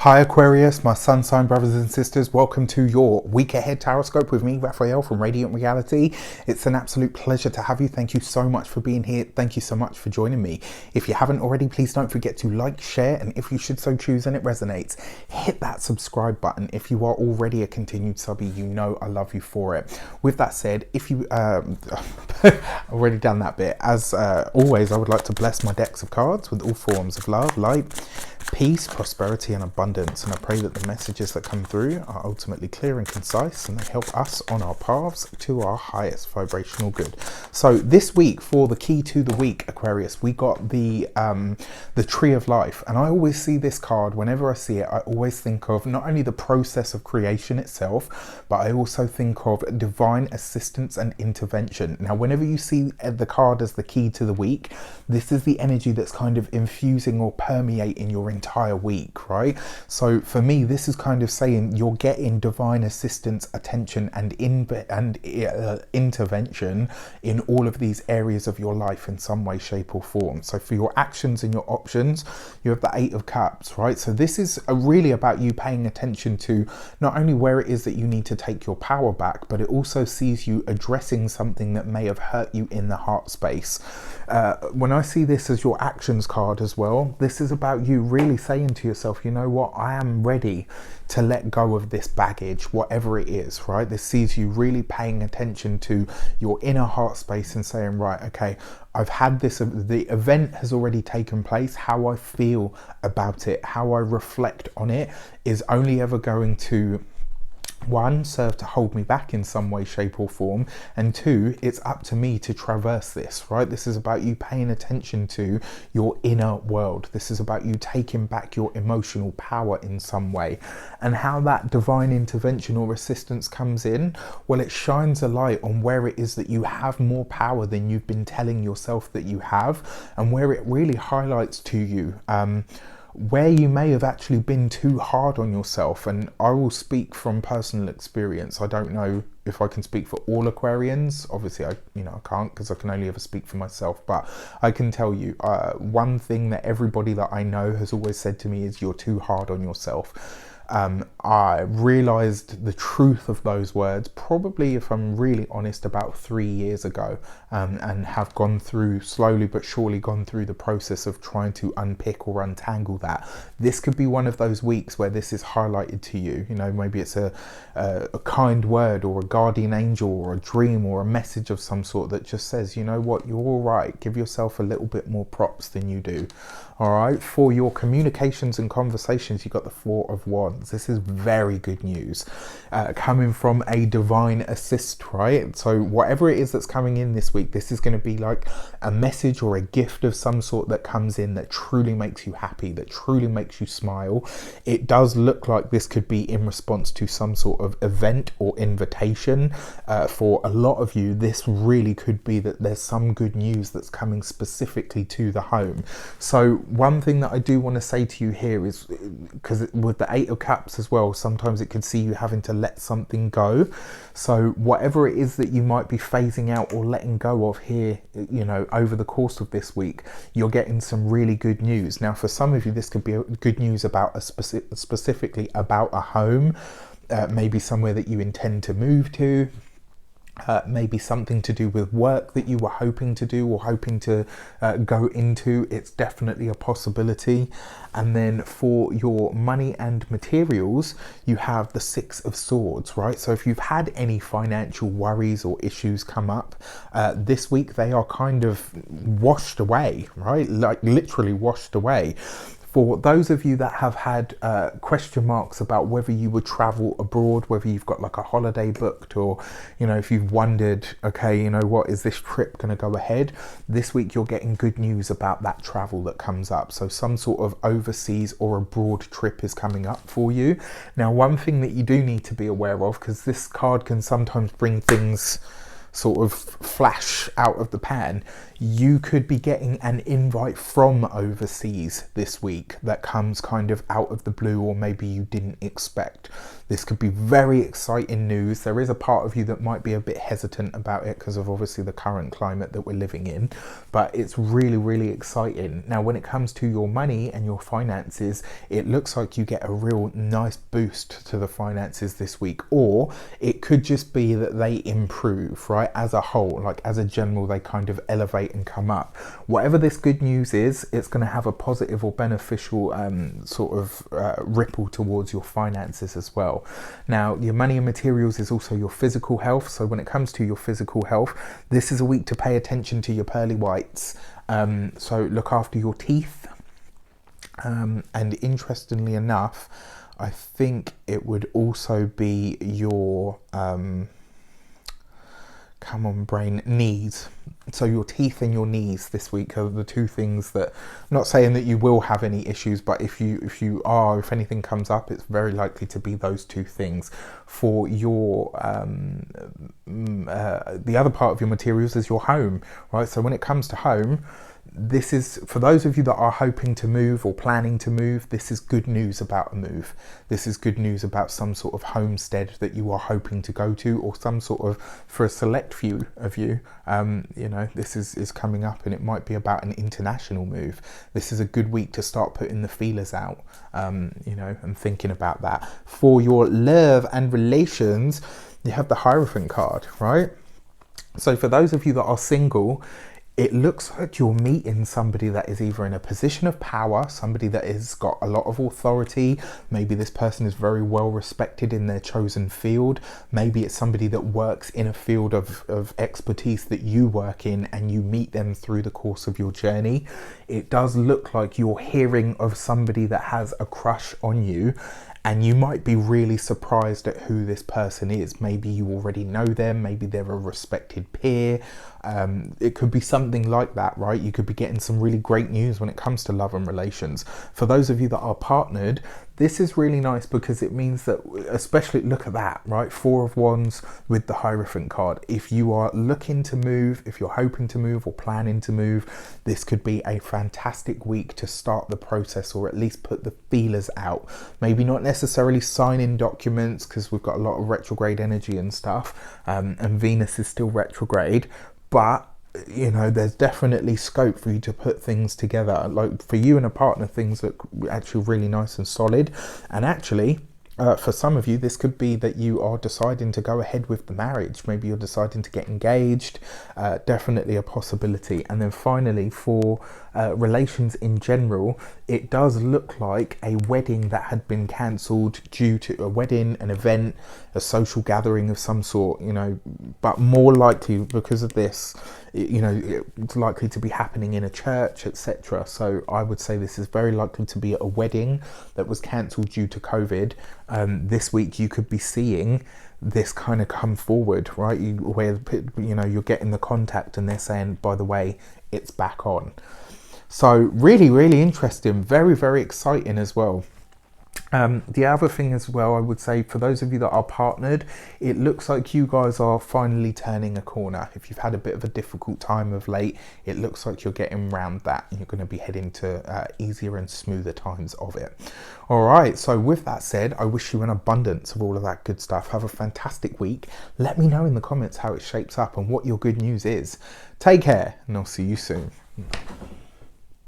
Hi Aquarius, my sun sign brothers and sisters, welcome to your week ahead taroscope with me, Raphael from Radiant Reality. It's an absolute pleasure to have you. Thank you so much for being here. Thank you so much for joining me. If you haven't already, please don't forget to like, share, and if you should so choose and it resonates, hit that subscribe button. If you are already a continued subby, you know I love you for it. With that said, if you already done that bit, as always, I would like to bless my decks of cards with all forms of love, light, peace, prosperity, and abundance, and I pray that the messages that come through are ultimately clear and concise, and they help us on our paths to our highest vibrational good. So this week, for the key to the week, Aquarius, we got the Tree of Life, and I always see this card. Whenever I see it, I always think of not only the process of creation itself, but I also think of divine assistance and intervention. Now, whenever you see the card as the key to the week, this is the energy that's kind of infusing or permeating your entire week, right? So for me, this is kind of saying you're getting divine assistance, attention, and intervention in all of these areas of your life in some way, shape, or form. So for your actions and your options, you have the 8 of Cups, right? So this is really about you paying attention to not only where it is that you need to take your power back, but it also sees you addressing something that may have hurt you in the heart space. When I see this as your actions card as well, this is about you really saying to yourself, you know what, I am ready to let go of this baggage, whatever it is, right? This sees you really paying attention to your inner heart space and saying, right, okay, I've had this, the event has already taken place. How I feel about it, how I reflect on it is only ever going to, one, serve to hold me back in some way, shape, or form, and two, it's up to me to traverse this, right? This is about you paying attention to your inner world. This is about you taking back your emotional power in some way. And how that divine intervention or assistance comes in, well, it shines a light on where it is that you have more power than you've been telling yourself that you have, and where it really highlights to you where you may have actually been too hard on yourself. And I will speak from personal experience. I don't know if I can speak for all Aquarians. Obviously I can't, because I can only ever speak for myself, but I can tell you one thing that everybody that I know has always said to me is, you're too hard on yourself. I realized the truth of those words probably, if I'm really honest, about 3 years ago, and have gone through, slowly but surely gone through the process of trying to unpick or untangle that. This could be one of those weeks where this is highlighted to you. You know, maybe it's a kind word or a guardian angel or a dream or a message of some sort that just says, you know what, you're all right. Give yourself a little bit more props than you do. All right, for your communications and conversations, you got the 4 of Wands. This is very good news, coming from a divine assist, right? So whatever it is that's coming in this week, this is going to be like a message or a gift of some sort that comes in that truly makes you happy, that truly makes you smile. It does look like this could be in response to some sort of event or invitation. For a lot of you, this really could be that there's some good news that's coming specifically to the home. So one thing that I do want to say to you here is, because with the 8 of Cups as well, sometimes it could see you having to let something go. So whatever it is that you might be phasing out or letting go of here, you know, over the course of this week, you're getting some really good news. Now, for some of you, this could be good news about specifically about a home, maybe somewhere that you intend to move to. Maybe something to do with work that you were hoping to do or hoping to go into. It's definitely a possibility. And then for your money and materials, you have the 6 of Swords, right? So if you've had any financial worries or issues come up this week, they are kind of washed away, right? Like literally washed away. For those of you that have had question marks about whether you would travel abroad, whether you've got like a holiday booked, or, you know, if you've wondered, okay, you know what, is this trip going to go ahead? This week you're getting good news about that travel that comes up. So some sort of overseas or abroad trip is coming up for you. Now, one thing that you do need to be aware of, because this card can sometimes bring things sort of flash out of the pan, you could be getting an invite from overseas this week that comes kind of out of the blue, or maybe you didn't expect. This could be very exciting news. There is a part of you that might be a bit hesitant about it because of obviously the current climate that we're living in, but it's really, really exciting. Now, when it comes to your money and your finances, it looks like you get a real nice boost to the finances this week, or it could just be that they improve, right? As a whole, like as a general, they kind of elevate and come up. Whatever this good news is, it's going to have a positive or beneficial sort of ripple towards your finances as well. Now, your money and materials is also your physical health. So when it comes to your physical health, this is a week to pay attention to your pearly whites. So look after your teeth. And interestingly enough, I think it would also be your come on brain, knees. So your teeth and your knees this week are the two things that, I'm not saying that you will have any issues, but if anything comes up, it's very likely to be those two things. For your the other part of your materials is your home, right? So when it comes to home, this is, for those of you that are hoping to move or planning to move, this is good news about a move. This is good news about some sort of homestead that you are hoping to go to, or some sort of, for a select few of you, you know, this is coming up, and it might be about an international move. This is a good week to start putting the feelers out, you know, and thinking about that. For your love and relations, you have the Hierophant card, right? So for those of you that are single, it looks like you're meeting somebody that is either in a position of power, somebody that has got a lot of authority. Maybe this person is very well respected in their chosen field. Maybe it's somebody that works in a field of expertise that you work in, and you meet them through the course of your journey. It does look like you're hearing of somebody that has a crush on you, and you might be really surprised at who this person is. Maybe you already know them, maybe they're a respected peer. It could be something like that, right? You could be getting some really great news when it comes to love and relations. For those of you that are partnered, this is really nice because it means that, especially, look at that, right? 4 of Wands with the Hierophant card. If you are looking to move, if you're hoping to move or planning to move, this could be a fantastic week to start the process, or at least put the feelers out. Maybe not necessarily signing documents, because we've got a lot of retrograde energy and stuff, and Venus is still retrograde, but you know, there's definitely scope for you to put things together. Like for you and a partner, things look actually really nice and solid. And actually, for some of you, this could be that you are deciding to go ahead with the marriage. Maybe you're deciding to get engaged. Definitely a possibility. And then finally, for relations in general, it does look like a wedding that had been cancelled due to a wedding, an event, a social gathering of some sort, you know, but more likely because of this, you know, it's likely to be happening in a church, etc. So I would say this is very likely to be a wedding that was cancelled due to COVID. This week you could be seeing this kind of come forward, right? Where, you know, you're getting the contact and they're saying, by the way, it's back on. So really, really interesting. Very, very exciting as well. The other thing as well, I would say, for those of you that are partnered, it looks like you guys are finally turning a corner. If you've had a bit of a difficult time of late, it looks like you're getting around that, and you're going to be heading to easier and smoother times of it. All right, so with that said, I wish you an abundance of all of that good stuff. Have a fantastic week. Let me know in the comments how it shapes up and what your good news is. Take care, and I'll see you soon.